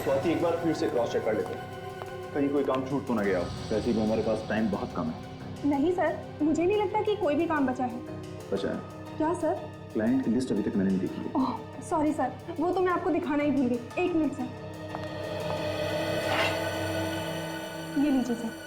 स्वाति एक बार फिर से क्रॉस चेक कर लेते हैं, कहीं कोई काम छूट तो ना गया हो। वैसे भी हमारे पास टाइम बहुत कम है। नहीं सर, मुझे नहीं लगता कि कोई भी काम बचा है। बचा है? क्या सर? क्लाइंट की लिस्ट अभी तक मैंने नहीं देखी है। ओह सॉरी सर, वो तो मैं आपको दिखाना ही भूल गई। 1 मिनट सर, ये लीजिए सर।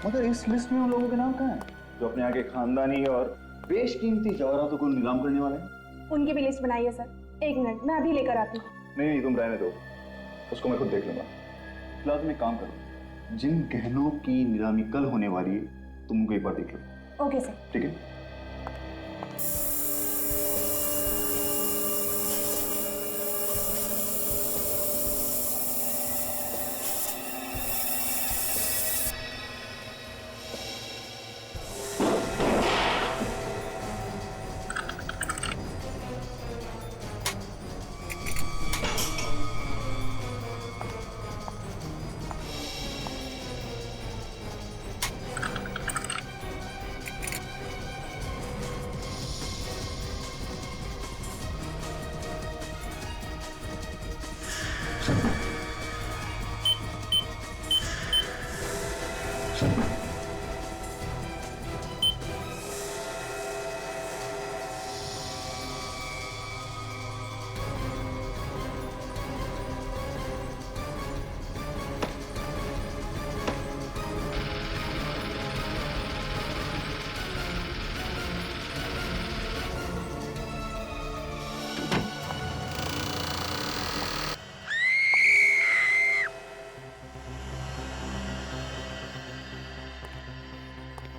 मगर इस लिस्ट में उन लोगों के नाम कहाँ हैं जो अपने आगे खानदानी और बेशकीमती जवाहरातों को नीलाम करने वाले हैं? उनकी भी लिस्ट बनाई है सर। 1 मिनट, मैं अभी लेकर आती हूँ। नहीं, तुम रहने दो, उसको मैं खुद देख लूंगा। फिलहाल तुम एक काम करो, जिन गहनों की नीलामी कल होने वाली है तुम उनको एक बार देख लो। Okay sir. ठीक है।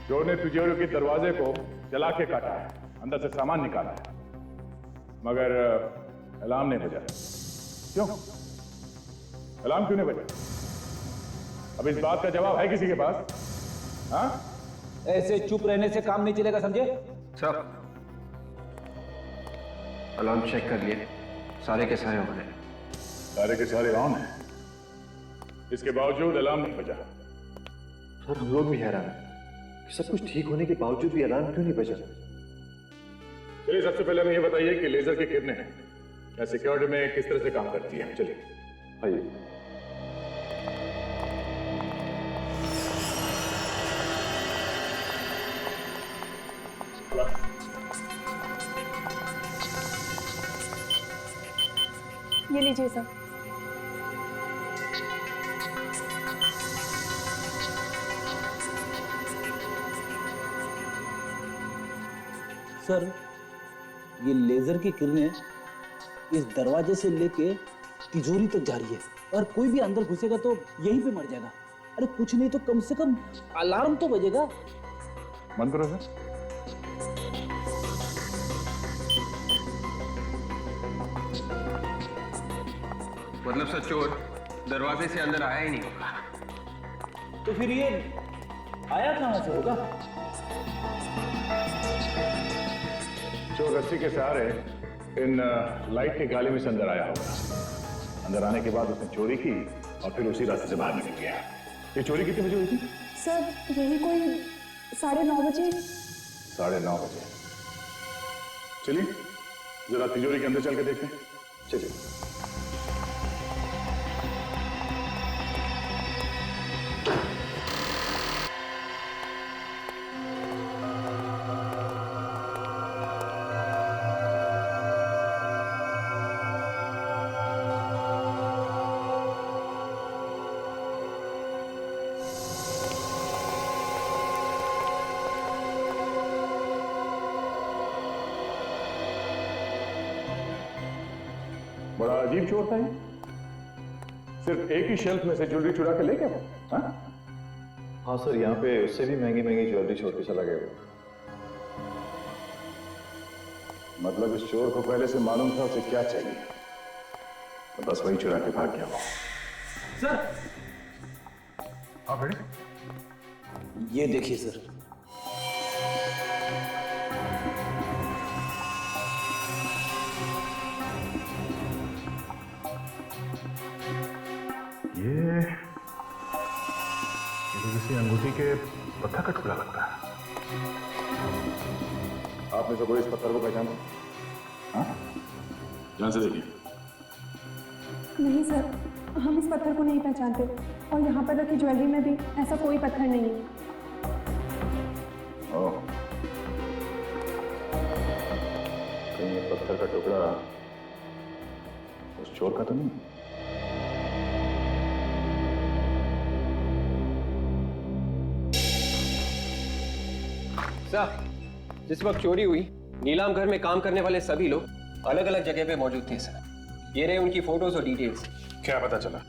चोर ने तिजोरी के दरवाजे को जला के काटा है, अंदर से सामान निकाला है, मगर अलार्म नहीं बजा। क्यों अलार्म क्यों नहीं बजा? अब इस बात का जवाब है किसी के पास? हाँ, ऐसे चुप रहने से काम नहीं चलेगा, समझे? सर, अलार्म चेक कर लिए, सारे के सारे ऑन है। सारे के सारे ऑन है, इसके बावजूद अलार्म नहीं बजा। सर, हम लोग भी हैरान हैं कि सब कुछ ठीक होने के बावजूद भी अलार्म क्यों नहीं बजा। चलिए, सबसे पहले हमें ये बताइए कि लेजर की किरणें या सिक्योरिटी में किस तरह से काम करती है। चलिए आइए। ये लीजिए सर। सर, ये लेजर की किरणें इस दरवाजे से लेके तिजोरी तक जा रही है और कोई भी अंदर घुसेगा तो यहीं पे मर जाएगा। अरे कुछ नहीं तो कम से कम अलार्म तो बजेगा। बंद करो सर। मतलब सर, चोर दरवाजे से अंदर आया ही नहीं होगा। तो फिर ये आया कहां से होगा? चोर रस्सी के सहारे इन लाइट के गाले में से अंदर आया होगा। अंदर आने के बाद उसने चोरी की और फिर उसी रास्ते से बाहर निकल गया। ये चोरी कितने बजे हुई थी? सर यही कोई 9:30 बजे। 9:30 बजे। चलिए जरा तिजोरी के अंदर चल के देखते हैं। चलिए। बड़ा अजीब चोर था ये। सिर्फ एक ही शेल्फ में से ज्वेलरी चुरा के ले गया वो। हाँ? हाँ सर, यहाँ पे उससे भी महंगी महंगी ज्वेलरी छोड़ के चला गया। मतलब इस चोर को पहले से मालूम था उसे क्या चाहिए, तो बस वही चुरा के भाग गया वो। सर हाँ बेटे, ये देखिए सर। ये तो किसी अंगूठी के पत्थर का टुकड़ा लगता है। आपने से कोई इस पत्थर को पहचाना? हाँ? ध्यान से देखिए। नहीं सर, हम इस पत्थर को नहीं पहचानते और यहाँ पर रखी ज्वेलरी में भी ऐसा कोई पत्थर नहीं है। ओह, कहीं ये पत्थर का टुकड़ा उस चोर का तो नहीं? सर, जिस वक्त चोरी हुई नीलाम घर में काम करने वाले सभी लोग अलग अलग जगह पे मौजूद थे सर। ये रहे उनकी फोटोज और डिटेल्स। क्या पता चला?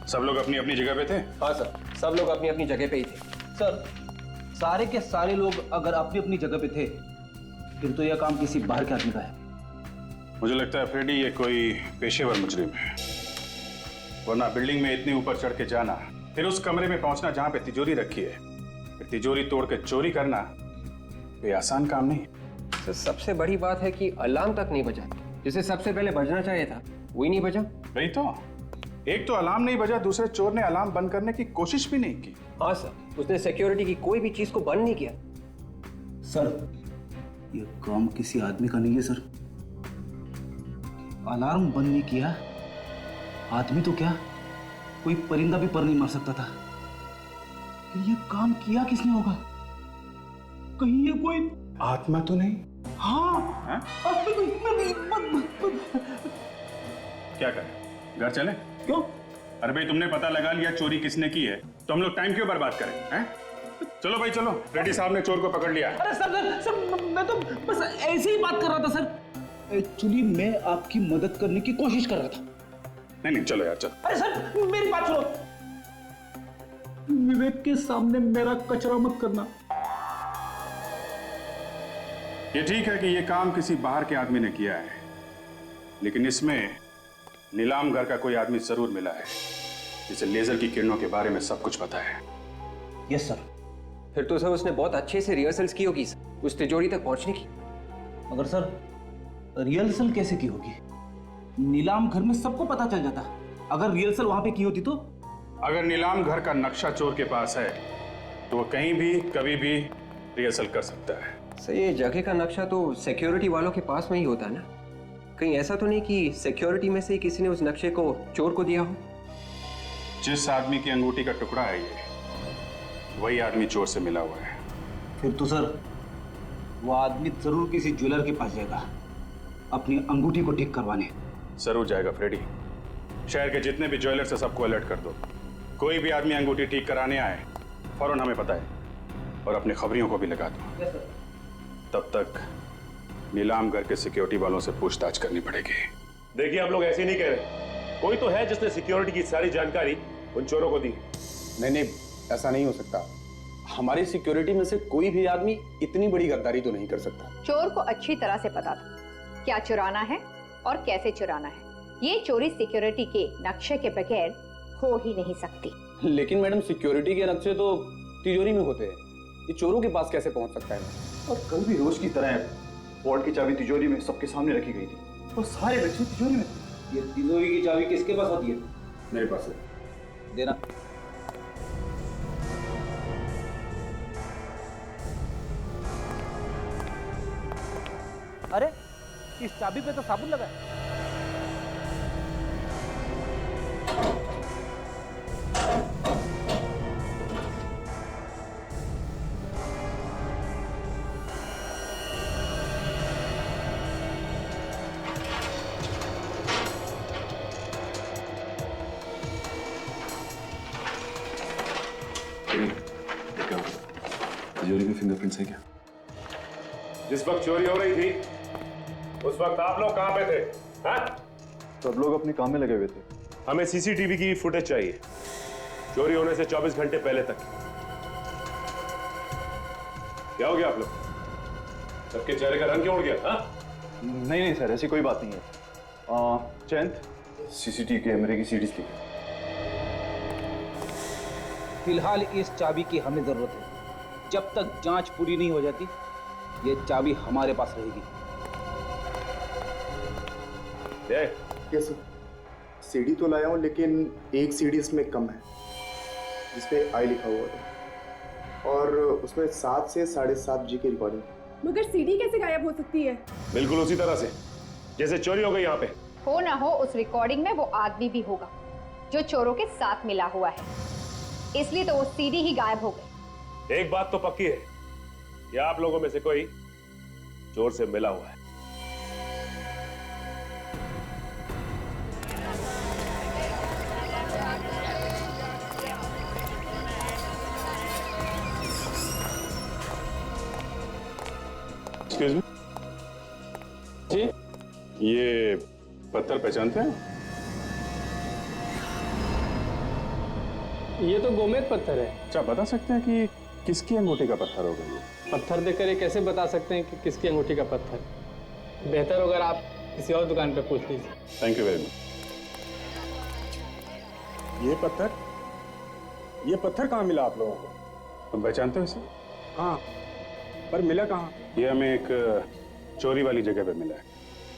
सब लोग अपनी अपनी जगह पे थे? हाँ सर, सब लोग अपनी अपनी जगह पे ही थे। सर सारे के सारे लोग अगर अपनी अपनी जगह पे थे फिर तो यह काम किसी बाहर के आदमी का है। मुझे लगता है फ्रेडी ये कोई पेशेवर मुजरिम है, वरना बिल्डिंग में इतने ऊपर चढ़ के जाना, फिर उस कमरे में पहुंचना जहां पे तिजोरी रखी है, फिर तिजोरी तोड़ के चोरी करना कोई आसान काम नहीं। सर सबसे बड़ी बात है कि अलार्म तक नहीं बजा। जिसे सबसे पहले बजना चाहिए था वही नहीं बजा। वही तो, एक तो अलार्म नहीं बजा, दूसरे चोर ने अलार्म बंद करने की कोशिश भी नहीं की। हाँ सर, उसने सिक्योरिटी की कोई भी चीज को बंद नहीं किया। सर ये काम किसी आदमी का नहीं है सर। अलार्म बंद नहीं किया, आदमी तो क्या कोई परिंदा भी पर नहीं मार सकता था। फिर ये काम किया किसने होगा? कहीं ये कोई आत्मा तो नहीं? हाँ। क्या करें, घर चले? क्यों? अरे भाई तुमने पता लगा लिया चोरी किसने की है, तो हम लोग टाइम क्यों बर्बाद करें? हैं? चलो भाई चलो, रेड्डी साहब ने चोर को पकड़ लिया। अरे सर मैं तो बस ऐसे ही बात कर रहा था सर। एक्चुअली मैं आपकी मदद करने की कोशिश कर रहा था। नहीं नहीं चलो यार चलो। अरे सर मेरी बात सुनो, विवेक के सामने मेरा कचरा मत करना। ये ठीक है कि ये काम किसी बाहर के आदमी ने किया है, लेकिन इसमें नीलाम घर का कोई आदमी जरूर मिला है जिसे लेजर की किरणों के बारे में सब कुछ पता है। Yes sir. फिर तो सर उसने बहुत अच्छे से रिहर्सल्स की होगी उस तिजोरी तक पहुंचने की। मगर सर रिहर्सल कैसे की होगी? नीलाम घर में सबको पता चल जाता। अगर रिहर्सल वहां पे की होती तो? अगर नीलाम घर का नक्शा चोर के पास है तो वो कहीं भी कभी भी रिहर्सल कर सकता है। सर ये जगह का नक्शा तो सिक्योरिटी वालों के पास में ही होता है ना? कहीं ऐसा तो नहीं कि सिक्योरिटी में से किसी ने उस नक्शे को चोर को दिया हो? जिस आदमी की अंगूठी का टुकड़ा है ये, वही आदमी चोर से मिला हुआ है। फिर तो सर वो आदमी जरूर किसी ज्वेलर के पास जाएगा अपनी अंगूठी को ठीक करवाने। जरूर जाएगा फ्रेडी। शहर के जितने भी ज्वेलर्स हैं सबको अलर्ट कर दो। कोई भी आदमी अंगूठी ठीक कराने आए फौरन हमें बताए और अपने खबरियों को भी लगा दो। तब तक नीलाम घर के सिक्योरिटी वालों से पूछताछ करनी पड़ेगी। देखिए आप लोग ऐसे नहीं कह रहे, कोई तो है जिसने सिक्योरिटी की सारी जानकारी उन चोरों को दी। नहीं नहीं, ऐसा नहीं हो सकता। हमारी सिक्योरिटी में से कोई भी आदमी इतनी बड़ी गद्दारी तो नहीं कर सकता। चोर को अच्छी तरह से पता था क्या चुराना है और कैसे चुराना है। ये चोरी सिक्योरिटी के नक्शे के बगैर हो ही नहीं सकती। लेकिन मैडम सिक्योरिटी के नक्शे तो तिजोरी में होते हैं, ये चोरों के पास कैसे पहुंच सकता है? और कल भी रोज की तरह वार्ड की चाबी तिजोरी में सबके सामने रखी गई थी और सारे बच्चे तिजोरी में थे। ये तिजोरी की चाबी किसके पास होती है? मेरे पास है। देना। अरे इस चाबी पे तो साबुन लगा है। तिजोरी में फिंगरप्रिंट्स है क्या? जिस वक्त चोरी हो रही थी उस वक्त आप लोग कहां पे थे? हाँ? सब लोग अपने काम में लगे हुए थे। हमें सीसीटीवी की फुटेज चाहिए चोरी होने से 24 घंटे पहले तक। क्या हो गया आप लोग? सबके चेहरे का रंग क्यों उड़ गया? हाँ? नहीं नहीं सर, ऐसी कोई बात नहीं है। चैंद सीसीटीवी कैमरे की सीडीज ली। फिलहाल इस चाबी की हमें जरूरत है। जब तक जांच पूरी नहीं हो जाती ये चाबी हमारे पास रहेगी। यस सर, सीडी तो लाया हूँ लेकिन एक सीडी इसमें कम है जिसपे आई लिखा हुआ था और उसमें 7 से 7:30 जी की रिकॉर्डिंग। मगर सीडी कैसे गायब हो सकती है? बिल्कुल उसी तरह से जैसे चोरी हो गई यहाँ पे। हो ना हो उस रिकॉर्डिंग में वो आदमी भी होगा जो चोरों के साथ मिला हुआ है, इसलिए तो वो सीडी ही गायब हो गई। एक बात तो पक्की है कि आप लोगों में से कोई चोर से मिला हुआ है। एक्सक्यूज मी जी, ये पत्थर पहचानते हैं? ये तो गोमेद पत्थर है। अच्छा, बता सकते हैं कि किसकी अंगूठी का पत्थर होगा ये? पत्थर देखकर ये कैसे बता सकते हैं कि किसकी अंगूठी का पत्थर? बेहतर अगर आप किसी और दुकान पे पूछ लीजिए। Thank you very much. ये पत्थर कहाँ मिला आप लोगों को? तुम पहचानते हो इसे? हाँ, पर मिला कहाँ? ये हमें एक चोरी वाली जगह पे मिला है।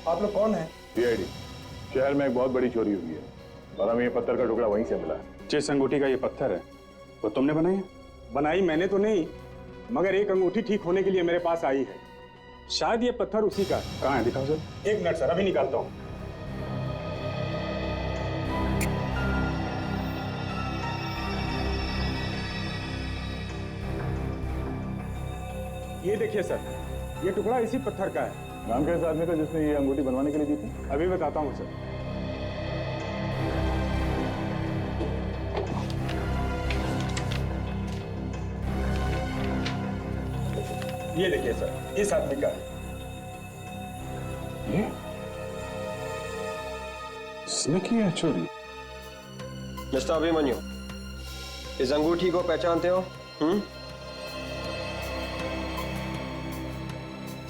आप लोग कौन है? सीआईडी। शहर में एक बहुत बड़ी चोरी हुई है और हमें ये पत्थर का टुकड़ा वहीं से मिला है। जिस अंगूठी का ये पत्थर है वो तुमने बनाई है? बनाई मैंने तो नहीं, मगर एक अंगूठी ठीक होने के लिए मेरे पास आई है। शायद ये पत्थर उसी का है। कहाँ है, दिखाओ सर। एक मिनट सर, अभी निकालता हूँ। ये देखिए सर, ये टुकड़ा इसी पत्थर का है। नाम क्या है इस आदमी का जिसने ये अंगूठी बनवाने के लिए दी थी? अभी बताता हूँ सर। ये देखिए सर, इस आदमी का है। ये इसने की है चोरी? मिस्टर अभिमन्यु, इस अंगूठी को पहचानते हो?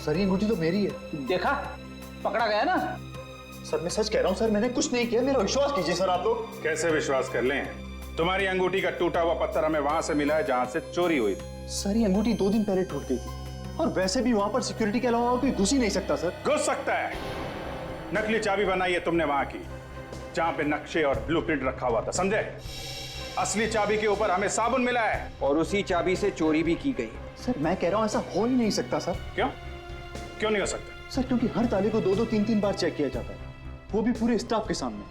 सर ये अंगूठी तो मेरी है। देखा, पकड़ा गया ना। सर मैं सच कह रहा हूँ सर, मैंने कुछ नहीं किया, मेरा विश्वास कीजिए सर आप लोग। कैसे विश्वास कर लें? तुम्हारी अंगूठी का टूटा हुआ पत्थर हमें वहां से मिला है जहां से चोरी हुई थी। सर ये अंगूठी 2 दिन पहले टूट गई थी और वैसे भी वहां पर सिक्योरिटी के अलावा कोई घुस ही नहीं सकता सर। घुस सकता है। नकली चाबी बनाई है तुमने वहां की जहां पे नक्शे और ब्लूप्रिंट रखा हुआ था, समझे? असली चाबी के ऊपर हमें साबुन मिला है और उसी चाबी से चोरी भी की गई। सर मैं कह रहा हूँ ऐसा हो ही नहीं सकता सर। क्यों? क्यों नहीं हो सकता? सर क्योंकि हर ताले को 2-2, 3-3 बार चेक किया जाता है, वो भी पूरे स्टाफ के सामने।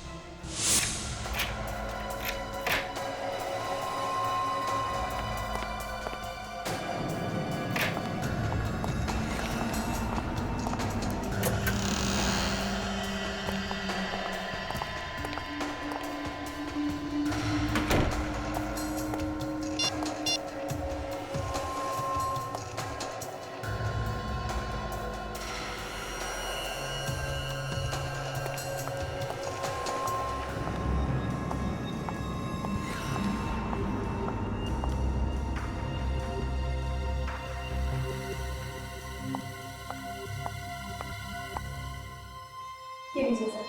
ये लीजिए सर।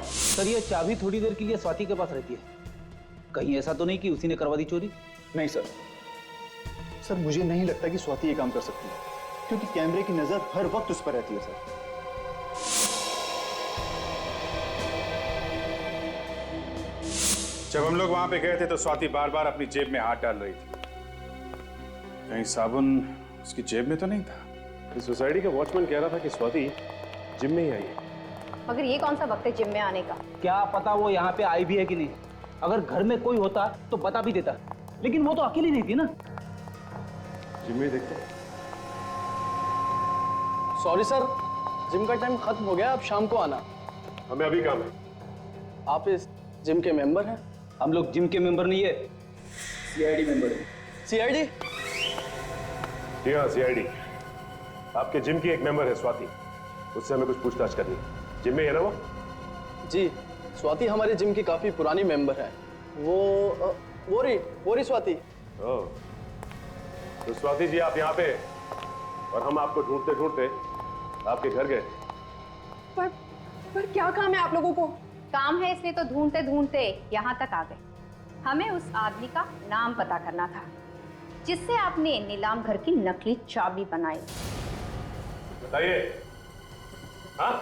सर ये चाबी थोड़ी देर के लिए स्वाति के पास रहती है। कहीं ऐसा तो नहीं कि उसी ने करवा दी चोरी? नहीं सर, सर मुझे नहीं लगता कि स्वाति ये काम कर सकती है, क्योंकि कैमरे की नजर हर वक्त उस पर रहती है सर। जब हम लोग वहां पे गए थे तो स्वाति बार बार अपनी जेब में हाथ डाल रही थी। कहीं साबुन उसकी जेब में तो नहीं था? इस सोसाइटी का वॉचमैन कह रहा था कि स्वाति जिम में ही आई है। मगर ये कौन सा वक्त है जिम में आने का? क्या पता वो यहाँ पे आई भी है कि नहीं। अगर घर में कोई होता तो बता भी देता, लेकिन वो तो अकेली नहीं थी ना। जिम में ही देखते हैं। सॉरी सर, जिम का टाइम खत्म हो गया, अब शाम को आना। हमें अभी काम है। आप इस जिम के मेंबर हैं? हम लोग जिम के मेंबर नहीं है, सीआईडी मेंबर है। सीआईडी? जी हाँ, सीआईडी। आपके जिम की एक मेंबर है स्वाति, उससे हमें कुछ पूछताछ करनी है। जिम में है ना वो? जी, स्वाति हमारे जिम की काफी पुरानी मेंबर है। वो रही स्वाति। ओह, तो स्वाति जी आप यहाँ पे और हम आपको ढूंढते ढूंढते आपके घर गए। पर क्या काम है आप लोगों को? काम है इसलिए तो ढूंढते ढूंढते यहाँ तक आ गए। हमें उस आदमी का नाम पता करना था जिससे आपने नीलाम घर की नकली चाबी बनाई। बताइए। हाँ?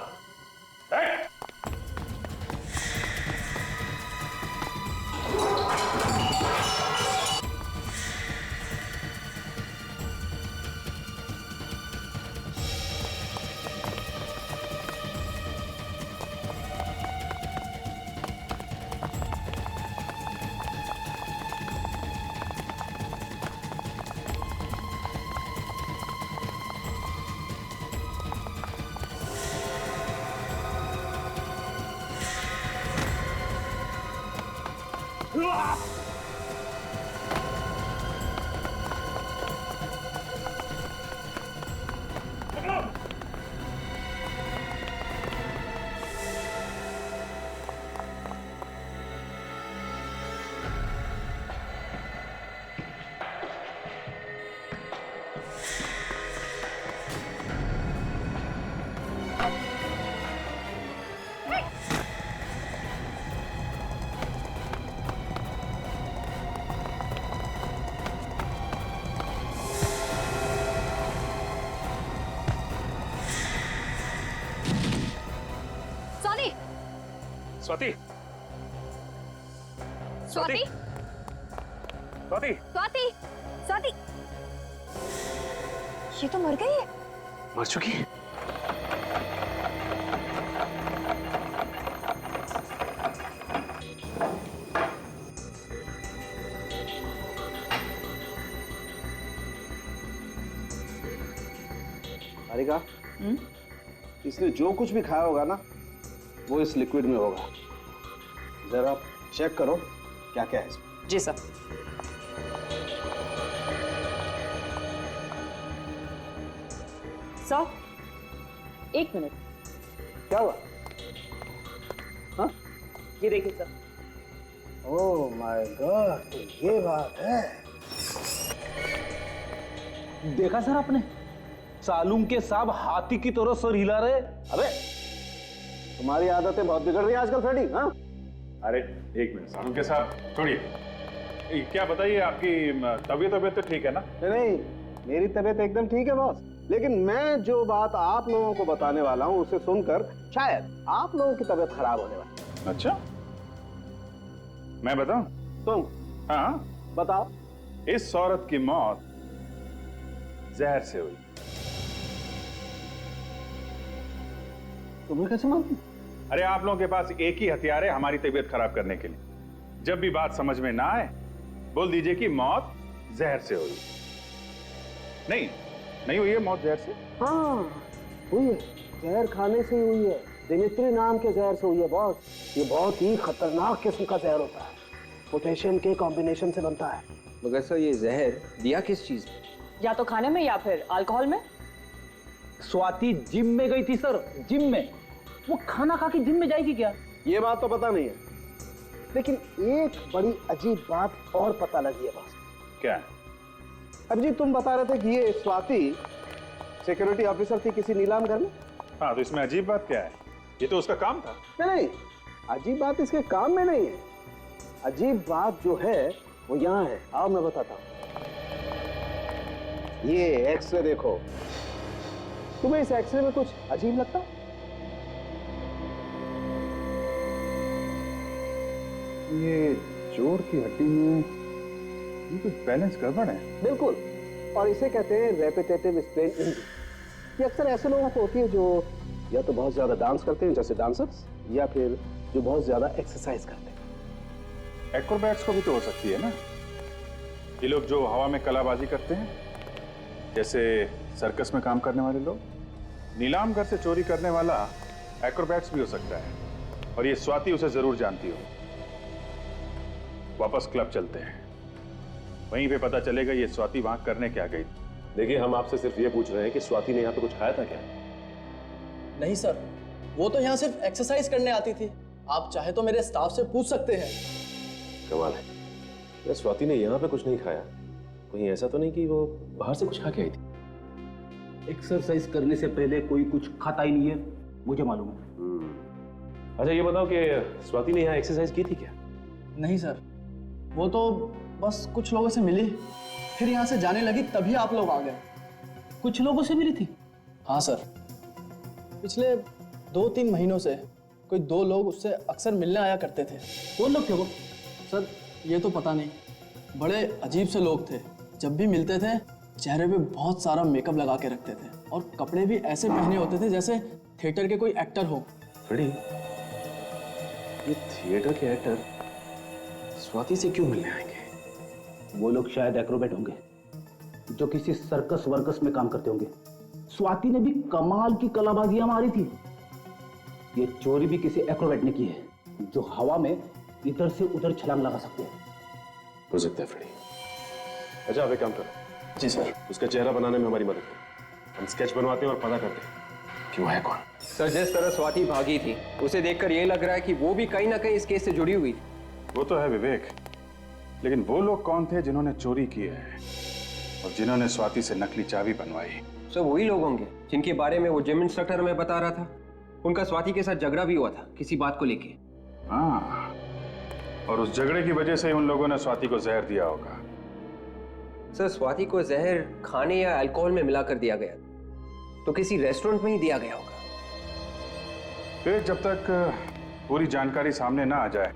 स्वाति, स्वाति, स्वाति, स्वाति, स्वाति, ये तो मर गई है। मर चुकी है? हारिका, इसने जो कुछ भी खाया होगा ना, वो इस लिक्विड में होगा। जरा चेक करो क्या क्या है इसमें। जी सर। सर, एक मिनट। क्या हुआ? हाँ? ये देखिए सर। ओह माय गॉड, तो ये बात है। देखा सर आपने, सालूम के साहब हाथी की तरह सर हिला रहे। अबे तुम्हारी आदतें बहुत बिगड़ रही है आजकल फ्रेडी। हाँ? अरे एक मिनट सालूम के साहब, छोड़िए। क्या बताइए, आपकी तबीयत तो ठीक है ना? नहीं, मेरी तबीयत एकदम ठीक है बॉस, लेकिन मैं जो बात आप लोगों को बताने वाला हूँ उसे सुनकर शायद आप लोगों की तबीयत खराब होने वाली है। अच्छा, मैं बताऊं? तुम? हाँ बताओ। इस औरत की मौत जहर से हुई। तुम्हें कैसे मालूम? अरे आप लोगों के पास एक ही हथियार है हमारी तबीयत खराब करने के लिए। जब भी बात समझ में ना आए बोल दीजिए कि मौत जहर से हुई। नहीं हुई है मौत जहर से। हाँ हुई है, जहर खाने से ही हुई है। दिमित्री नाम के जहर से हुई है बॉस। ये बहुत ही खतरनाक किस्म का जहर होता है, पोटेशियम के कॉम्बिनेशन से बनता है। मगर सर ये जहर दिया किस चीज में? या तो खाने में या फिर अल्कोहल में। स्वाति जिम में गई थी सर, जिम में। वो खाना खा के जिम में जाएगी क्या? ये बात तो पता नहीं है, लेकिन एक बड़ी अजीब बात और पता लगी है बॉस। क्या? अभिजीत, तुम बता रहे थे कि ये स्वाति सिक्योरिटी ऑफिसर थी किसी नीलाम घर में। हाँ, तो इसमें अजीब बात क्या है? ये तो उसका काम था। नहीं, अजीब बात इसके काम में नहीं है। अजीब बात जो है वो यहाँ है। आओ मैं बताता हूँ। ये एक्सरे देखो। तुम्हें इस एक्सरे में कुछ अजीब लगता? ये जोड़ की हड्डी में ये कुछ बैलेंस गड़बड़ है। बिल्कुल, और इसे कहते हैं रेपिटेटिव स्ट्रेन इंजरी। ये अक्सर ऐसे लोगों को होती है जो या तो बहुत ज्यादा डांस करते हैं जैसे डांसर्स, या फिर जो बहुत ज्यादा एक्सरसाइज करते हैं। एक्रोबैट्स को भी तो हो सकती है ना, ये लोग जो हवा में कलाबाजी करते हैं, जैसे सर्कस में काम करने वाले लोग। नीलाम घर से चोरी करने वाला एक्रोबैट्स भी हो सकता है, और ये स्वाति उसे जरूर जानती हो। वापस क्लब चलते हैं, वहीं पे पता चलेगा ये स्वाति वहां करने क्या गई। देखिए, हम आपसे सिर्फ ये पूछ रहे हैं कि स्वाति ने यहाँ पे कुछ खाया था क्या? नहीं सर, वो तो यहाँ सिर्फ एक्सरसाइज करने आती थी। आप चाहे तो मेरे स्टाफ से पूछ सकते हैं। कमाल है, या स्वाति ने यहाँ पे कुछ नहीं खाया? कहीं ऐसा तो नहीं कि वो बाहर से कुछ खा के आई थी? एक्सरसाइज करने से पहले कोई कुछ खाता ही नहीं है, मुझे मालूम है। अच्छा ये बताओ कि स्वाति ने यहाँ एक्सरसाइज की थी क्या? नहीं सर, वो तो बस कुछ लोगों से मिली, फिर यहाँ से जाने लगी, तभी आप लोग आ गए। कुछ लोगों से मिली थी? हाँ सर, पिछले 2-3 महीनों से कोई 2 लोग उससे अक्सर मिलने आया करते थे। कौन लोग थे वो? सर ये तो पता नहीं, बड़े अजीब से लोग थे। जब भी मिलते थे चेहरे पे बहुत सारा मेकअप लगा के रखते थे, और कपड़े भी ऐसे पहने होते थे जैसे थिएटर के कोई एक्टर हो। फ्रेडी, ये थिएटर के एक्टर स्वाति से क्यों मिलने आएंगे? वो लोग शायद एक्रोबैट होंगे जो किसी सर्कस वर्कस में काम करते होंगे। स्वाति ने भी कमाल की कलाबाजियां मारी थी। ये चोरी भी किसी एक्रोबैट ने की है, जो हवा में इधर से उधर छलांग लगा सकते हैं। हो सकता है फ्रेडी। अच्छा आप एक काम करो। जी सर। उसका चेहरा बनाने में हमारी मदद करो। हम स्केच बनवाते हैं और पता करते हैं कि वो है कौन। सर जिस तरह स्वाति भागी थी, उसे देखकर यह लग रहा है कि वो भी कहीं ना कहीं इस केस से जुड़ी हुई थी। वो तो है विवेक, लेकिन वो लोग कौन थे जिन्होंने चोरी की है और जिन्होंने स्वाति से नकली चाबी बनवाई? सर वही लोग होंगे जिनके बारे में वो जिम इंस्ट्रक्टर हमें बता रहा था। उनका स्वाति के साथ झगड़ा भी हुआ था किसी बात को लेके। हाँ, और उस झगड़े की वजह से उन लोगों ने स्वाति को जहर दिया होगा। सर स्वाति को जहर खाने या अल्कोहल में मिलाकर दिया गया, तो किसी रेस्टोरेंट में ही दिया गया होगा। फिर जब तक पूरी जानकारी सामने ना आ जाए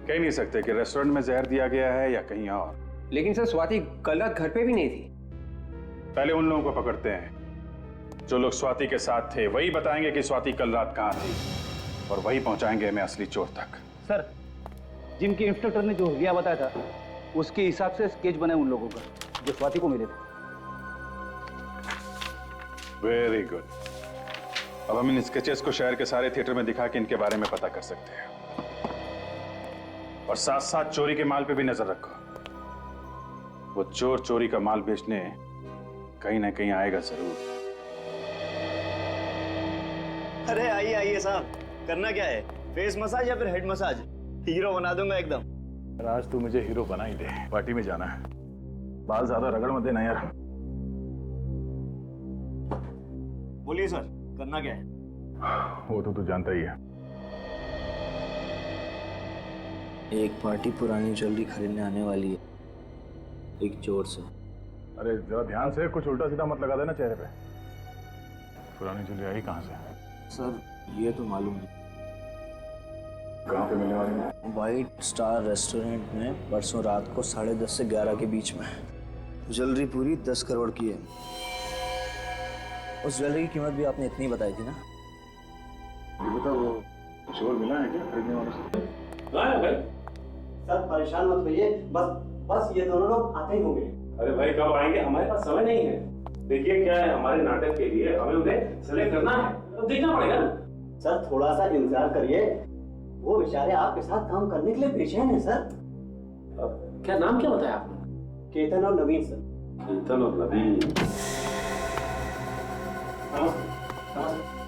कह नहीं सकते कि रेस्टोरेंट में जहर दिया गया है या कहीं और। लेकिन सर स्वाति कल रात घर पे भी नहीं थी। पहले उन लोगों को पकड़ते हैं जो लोग स्वाति के साथ थे, वही बताएंगे कि स्वाति कल रात कहाँ थी, और वही पहुंचाएंगे हमें असली चोर तक। सर, जिम के इंस्ट्रक्टर ने जो हुलिया बताया था उसके हिसाब से स्केच बने उन लोगों का जो स्वाति को मिले थे। Very good. अब हम इन स्केचेस को शहर के सारे थिएटर में दिखा के इनके बारे में पता कर सकते हैं, और साथ साथ चोरी के माल पे भी नजर रखो। वो चोर चोरी का माल बेचने कहीं ना कहीं आएगा जरूर। अरे आइए आइए साहब, करना क्या है? फेस मसाज या फिर हेड मसाज? हीरो बना दूंगा एकदम। आज तू मुझे हीरो बना ही दे, पार्टी में जाना है। बाल ज्यादा रगड़ मत देना यार। बोलिए सर, करना क्या है? वो तो तू जानता ही है। एक पार्टी पुरानी ज्वेलरी खरीदने आने वाली है, एक चोर से। अरे जरा ध्यान से, कुछ उल्टा सीधा मत लगा देना चेहरे पे। पुरानी ज्वेलरी आई कहाँ से? सर ये तो मालूम है। कहाँ पे मिलने वाली है? व्हाइट स्टार रेस्टोरेंट में परसों रात को 10:30 से 11 के बीच में। ज्वेलरी पूरी 10 करोड़ की है। उस ज्वेलरी की कीमत भी आपने इतनी बताई थी ना? ये बता, वो चोर मिला है क्या खरीदने वालों से? भाई सर परेशान मत होइए, बस ये दोनों लोग आते ही होंगे। अरे भाई कब आएंगे? हमारे पास समय नहीं है। देखिए क्या है, हमारे नाटक के लिए हमें उन्हें सेलेक्ट करना है, तो देखना पड़ेगा ना। सर थोड़ा सा इंतजार करिए, वो बेचारे आपके साथ काम करने के लिए बेचैन है सर। क्या नाम क्या बताया आपने? केतन और नवीन सर। केतन और नवीन।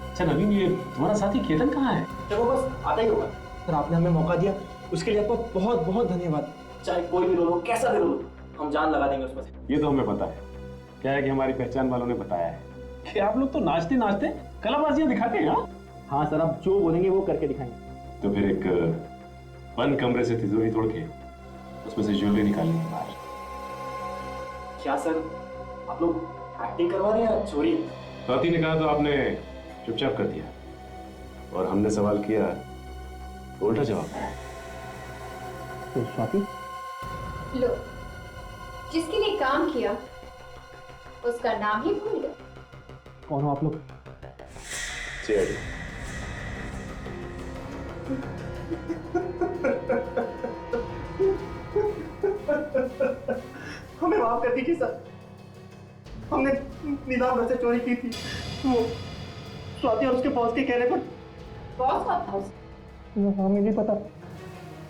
अच्छा नवीन, ये तुम्हारा साथी केतन कहाँ है? चलो बस आता ही होगा। सर आपने हमें मौका दिया, उसके लिए आपका बहुत बहुत धन्यवाद। चाहे कोई भी रोल हो, कैसा भी रोल हो, हम जान लगा देंगे उसमें से। ये तो हमें पता है। क्या है कि हमारी पहचान वालों ने बताया है कि आप लोग तो नाचते नाचते कलाबाजियां दिखाते हैं। हाँ सर, आप जो बोलेंगे वो करके दिखाएंगे। तो फिर एक बंद कमरे से तिजोरी तोड़ के उसमें से ज्वेलरी निकालनी है बाहर। क्या सर, आप लोग एक्टिंग करवा रहे हैं या चोरी? स्वाति ने कहा तो आपने चुपचाप कर दिया, और हमने सवाल किया तो उल्टा जवाब है। तो स्वाति, लो, जिसके लिए काम किया उसका नाम ही भूल गए। कौन हो आप लोग? सीआईडी। हमें माफ कर दीजिए सर, हमने नीलाम घर से चोरी की थी। वो स्वाति और उसके बॉस के कहने पर। बॉस कौन था? हमें नहीं पता,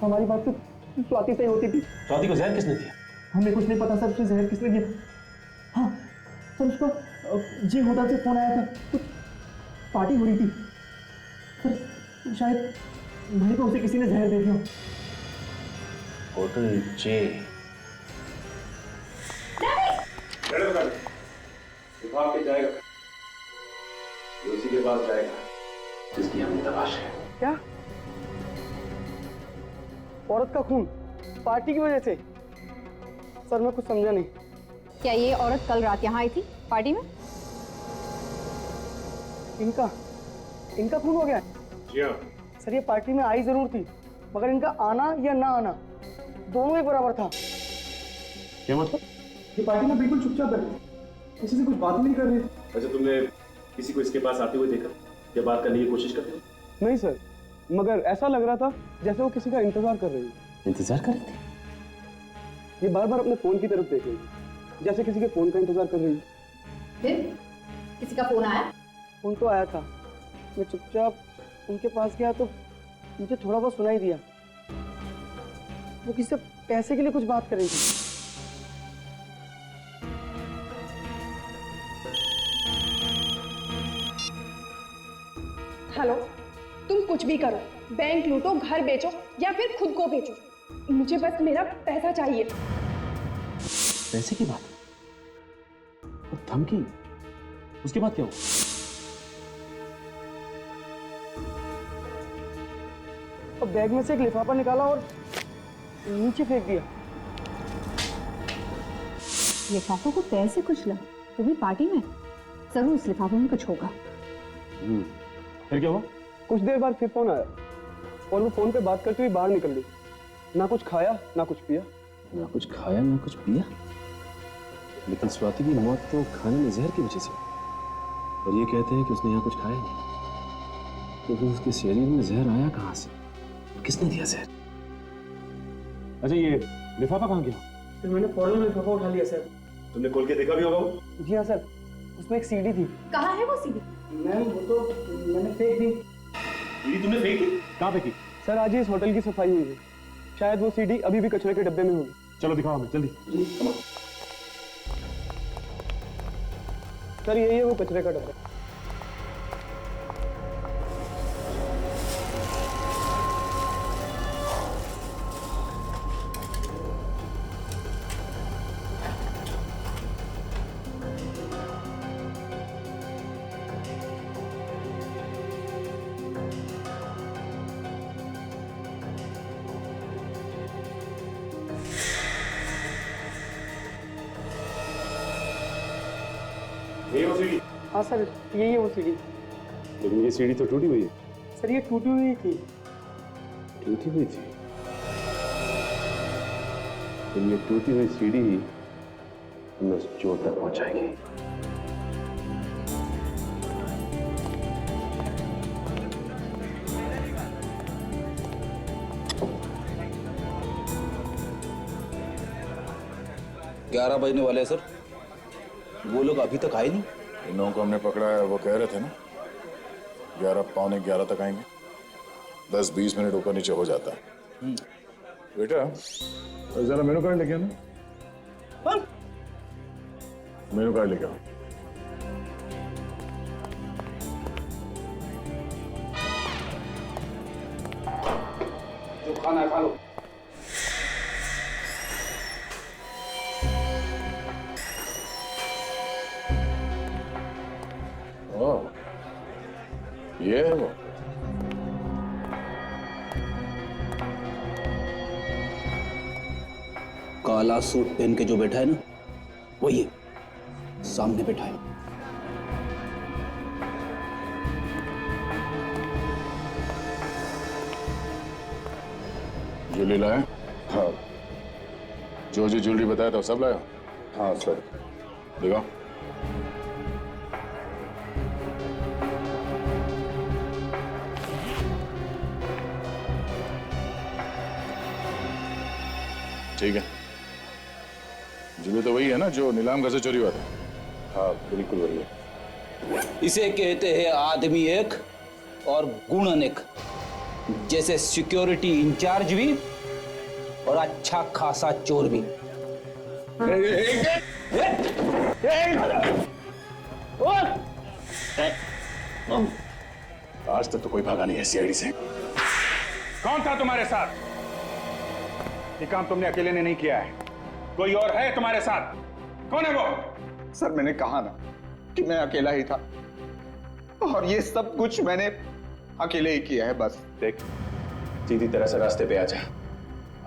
हमारी बात सिर्फ स्वाति से ही होती थी। स्वाति को जहर किसने दिया? हमें कुछ नहीं पता सर, उसे जहर किसने दिया। हाँ सर, उसको जी होटल से फोन आया था, कुछ पार्टी हो रही थी सर, शायद भाई को उसे किसी ने जहर दे दिया। होटल जे। विभाग के जाएगा, ये उसी के पास जाएगा जिसकी हमें तलाश है। क्या? औरत का खून पार्टी की वजह से? सर मैं कुछ समझा नहीं। क्या ये औरत कल रात यहाँ आई थी पार्टी में? इनका खून हो गया? जी हाँ सर, ये पार्टी में आई जरूर थी, मगर इनका आना या ना आना दोनों एक बराबर था। क्या मतलब? ये पार्टी में बिल्कुल चुपचाप बैठे, किसी से कुछ बात नहीं कर रहे थे। अच्छा, तुमने किसी को इसके पास आते हुए देखा या बात करने की कोशिश करते हो? नहीं सर, मगर ऐसा लग रहा था जैसे वो किसी का इंतजार कर रही है। इंतजार कर रही थी? ये बार बार अपने फोन की तरफ देख रही है, जैसे किसी के फोन का इंतजार कर रही है। फिर किसी का फोन आया? फोन तो आया था, मैं चुपचाप उनके पास गया तो मुझे थोड़ा बहुत सुनाई दिया। वो किसी से पैसे के लिए कुछ बात कर रही थी। हेलो, तुम कुछ भी करो, बैंक लूटो, घर बेचो या फिर खुद को बेचो, मुझे बस मेरा पैसा चाहिए। पैसे की बात और धमकी, उसके बाद क्या हुआ? और बैग में से एक लिफाफा निकाला और नीचे फेंक दिया। लिफाफों को पैर से कुचला? तो भी पार्टी में? जरूर उस लिफाफे में कुछ होगा। फिर क्या हुआ? कुछ देर बाद फिर फोन आया और वो फोन पे बात करते हुए बाहर निकल गई। ना कुछ खाया ना कुछ पिया। ना कुछ खाया ना कुछ पिया? लेकिन स्वाति की मौत तो खाने में जहर की वजह से, और ये कहते हैं कि उसने यहाँ कुछ खाया नहीं। तो फिर उसके शरीर में जहर आया कहाँ से? किसने दिया जहर? अच्छा, ये लिफाफा कहाँ गया? फिर मैंने फौरन लिफाफा उठा लिया सर। तुमने खोल के देखा भी होगा वो? जी हाँ सर, उसमें एक सीडी थी। कहाँ है वो सीडी? मैम वो तो मैंने फेंक दी। सीडी तुमने फेंक दी? कहाँ फेंकी? सर आज ही इस होटल की सफाई हुई है, शायद वो सीडी अभी भी कचरे के डब्बे में होगी। चलो दिखाओ हमें जल्दी। सर यही है वो कचरे का डब्बा। ये वो सीडी? हाँ सर यही है वो सीडी। लेकिन ये सीडी तो टूटी हुई है। सर ये टूटी हुई थी। टूटी हुई थी? तो ये टूटी हुई सीडी ही हमें उस चोर तक पहुंचाएगी। ग्यारह बजने वाले हैं सर, वो लोग अभी तक आए नहीं। इन लोगों को हमने पकड़ा है, वो कह रहे थे ना 11 पौने 11 तक आएंगे। 10-20 मिनट ऊपर नीचे हो जाता है। बेटा जरा मेनू कार्ड लेके आना। मेनू कार्ड लेके आओ। जो खाना है खा लो। ये है वो। काला सूट पहन के जो बैठा है ना, वही है। सामने बिठाए। ज्वेलरी लाए? हाँ। जो ज्वेलरी बताया था सब लाया? हाँ सर। दिखाओ। ठीक है। ज्वेलरी तो वही है ना जो नीलाम घर से चोरी हुआ था? हाँ बिल्कुल वही है। इसे कहते हैं आदमी एक और गुण अनेक। जैसे सिक्योरिटी इंचार्ज भी और अच्छा खासा चोर भी। आज तक तो कोई भागा नहीं है सीआईडी से। कौन था तुम्हारे साथ? ये काम तुमने अकेले ने नहीं किया है, कोई और है तुम्हारे साथ। कौन है वो? सर मैंने कहा ना कि मैं अकेला ही था, और ये सब कुछ मैंने अकेले ही किया है बस। देख, सीधी तरह से रास्ते पे आ जा।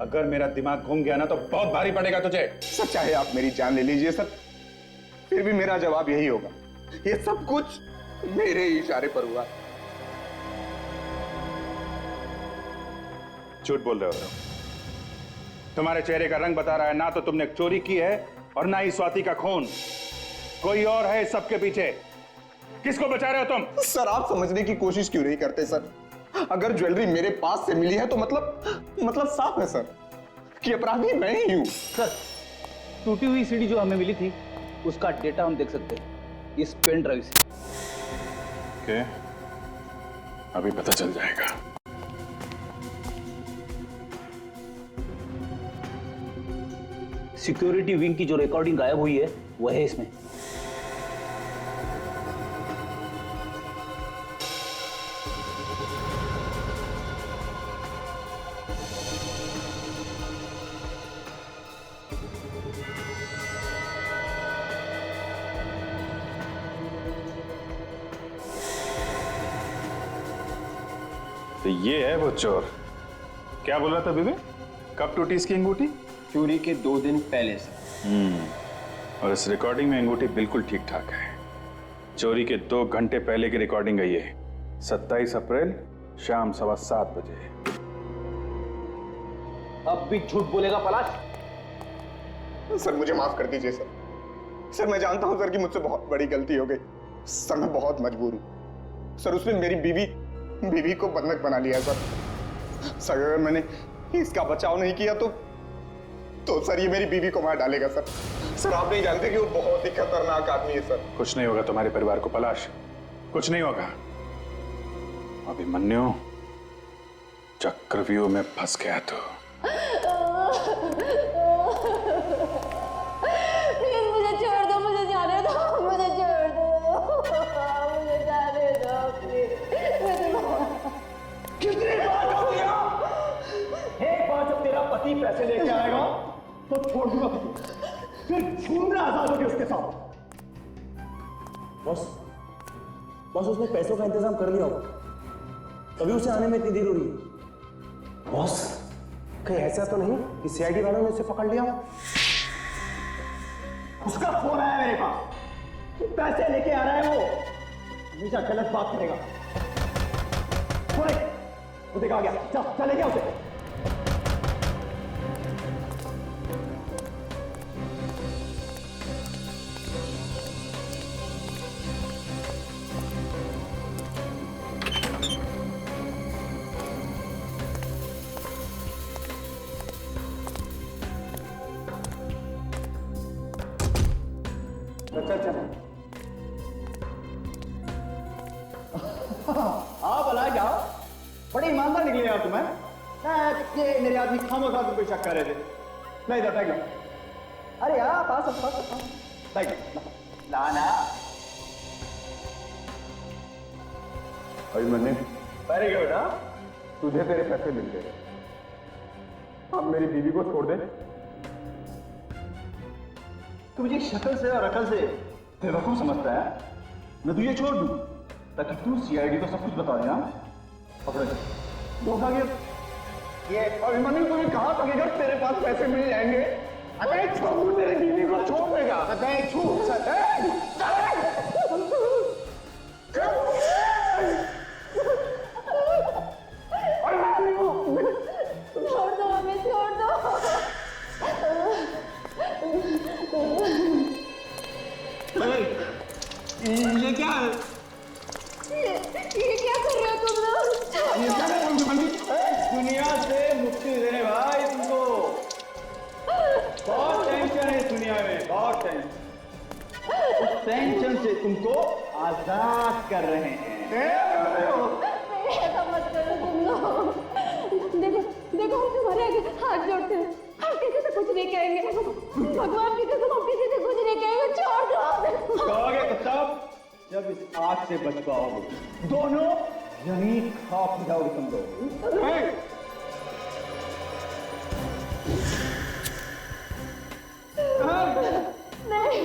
अगर मेरा दिमाग घूम गया ना तो बहुत भारी पड़ेगा तुझे। सर चाहे आप मेरी जान ले लीजिए सर, फिर भी मेरा जवाब यही होगा, ये सब कुछ मेरे ही इशारे पर हुआ। झूठ बोल रहे हो। तुम्हारे चेहरे का रंग बता रहा है, ना तो तुमने चोरी की है और ना ही स्वाति का खून। कोई और है इस सबके पीछे। किसको बचा रहे हो तुम? सर आप समझने की कोशिश क्यों नहीं करते सर? अगर ज्वेलरी मेरे पास से मिली है तो मतलब साफ है सर कि अपराधी मैं ही हूं। सर टूटी हुई सीडी जो हमें मिली थी उसका डेटा हम देख सकते हैं इस पेन ड्राइव से। ओके, अभी पता चल जाएगा। सिक्योरिटी विंग की जो रिकॉर्डिंग गायब हुई है वह है इसमें। तो ये है वो चोर। क्या बोल रहा था बीबी? कब टूटी इसकी अंगूठी? चोरी के 2 दिन पहले से। और इस रिकॉर्डिंग में अंगूठी बिल्कुल ठीक ठाक है। चोरी के 2 घंटे पहले की रिकॉर्डिंग है ये। 27 अप्रैल शाम 7:15 बजे। अब भी झूठ बोलेगा पलाश? सर मुझे माफ कर दीजिए सर। सर मैं जानता हूं सर कि मुझसे बहुत बड़ी गलती हो गई। सर मैं बहुत मजबूर हूं सर। उसने मेरी बीवी को बंधक बना लिया सर। अगर मैंने इसका बचाव नहीं किया तो सर ये मेरी बीवी को मार डालेगा सर। सर आप नहीं जानते कि वो बहुत ही खतरनाक आदमी है सर। कुछ नहीं होगा तुम्हारे परिवार को पलाश, कुछ नहीं होगा। अभिमन्यु चक्रव्यूह में फंस गया तो प्लीज मुझे छोड़ दो, मुझे जाने दो, मुझे छोड़ दो, मुझे जाने दो प्लीज। कितनी बात हो गया? एक बार जब तेरा पति पैसे लेके आएगा तो छोड़ दूंगा, फिर घूमना आजाद होगी उसके साथ। बॉस उसने पैसों का इंतजाम कर लिया होगा, तभी उसे आने में इतनी देर हो रही है। बॉस कहीं ऐसा तो नहीं कि सीआईडी वालों ने उसे पकड़ लिया? उसका फोन आया मेरे पास, पैसे लेके आ रहा है वो। हमेशा गलत बात करेगा। वो देखा आ गया, चले गया उसे। चल हाँ भला जाओ, बड़े ईमानदार निकले यार तुम्हें। ये मेरे आदमी खामोखा तुम पे शक कर रहे थे। नहीं इधर फेंक लो। अरे यार पास लाना। अभिमन्यु अरे क्या बेटा, तुझे तेरे पैसे मिल गए, अब मेरी बीवी को छोड़ दे। तू मुझे शक्ल से और अकल से बेवकूफ समझता है? मैं तुझे छोड़ दूं ताकि तू सीआईडी को सब कुछ बता दे। पकड़ धोखा गया। ये अभिमन्यु तुझे कहा था कि अगर तेरे पास पैसे मिल जाएंगे, अबे छोड़ मेरी बीवी को छोड़ देगा। अबे छोड़ ये क्या है? ये क्या कर रहे हो तुम लोग? ये क्या कर रहे हो? दुनिया से मुक्ति देने भाई तुमको। बहुत टेंशन है इस दुनिया में, बहुत टेंशन। उस टेंशन से तुमको आजाद कर रहे हैं। ऐसा मत करो तुम लोग। देखो देखो हम तुम्हारे आगे हाथ जोड़ते हैं, हम किसी से कुछ नहीं कहेंगे। भगवान की कसम हम किसी से कुछ नहीं कहेंगे, छोड़ दो। कहोगे तो तब जब इस आग से बच पाओगे। दोनों यहीं खाक हो जाओगे तुम लोग। नहीं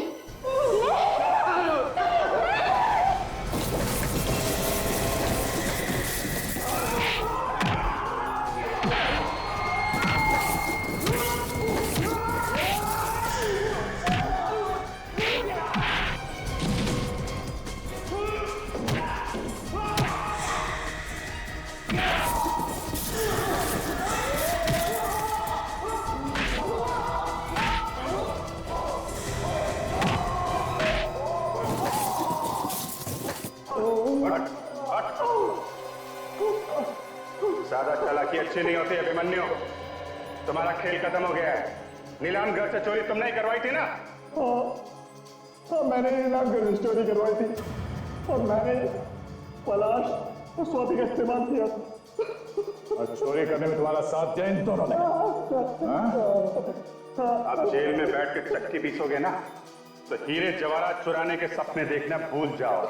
ज्यादा चालाकी अच्छी नहीं होती अभिमन्यु। तुम्हारा खेल खत्म हो गया है। नीलाम घर से चोरी तुमने ही करवाई थी ना? हाँ, मैंने नीलाम घर से चोरी करवाई थी और मैंने पलाश और स्वाति का इस्तेमाल किया था। और चोरी करने में तुम्हारा साथ दिया इन दोनों ने? अब जेल में बैठ के चक्की पीसोगे ना तो हीरे जवाहरात चुराने के सपने देखना भूल जाओ।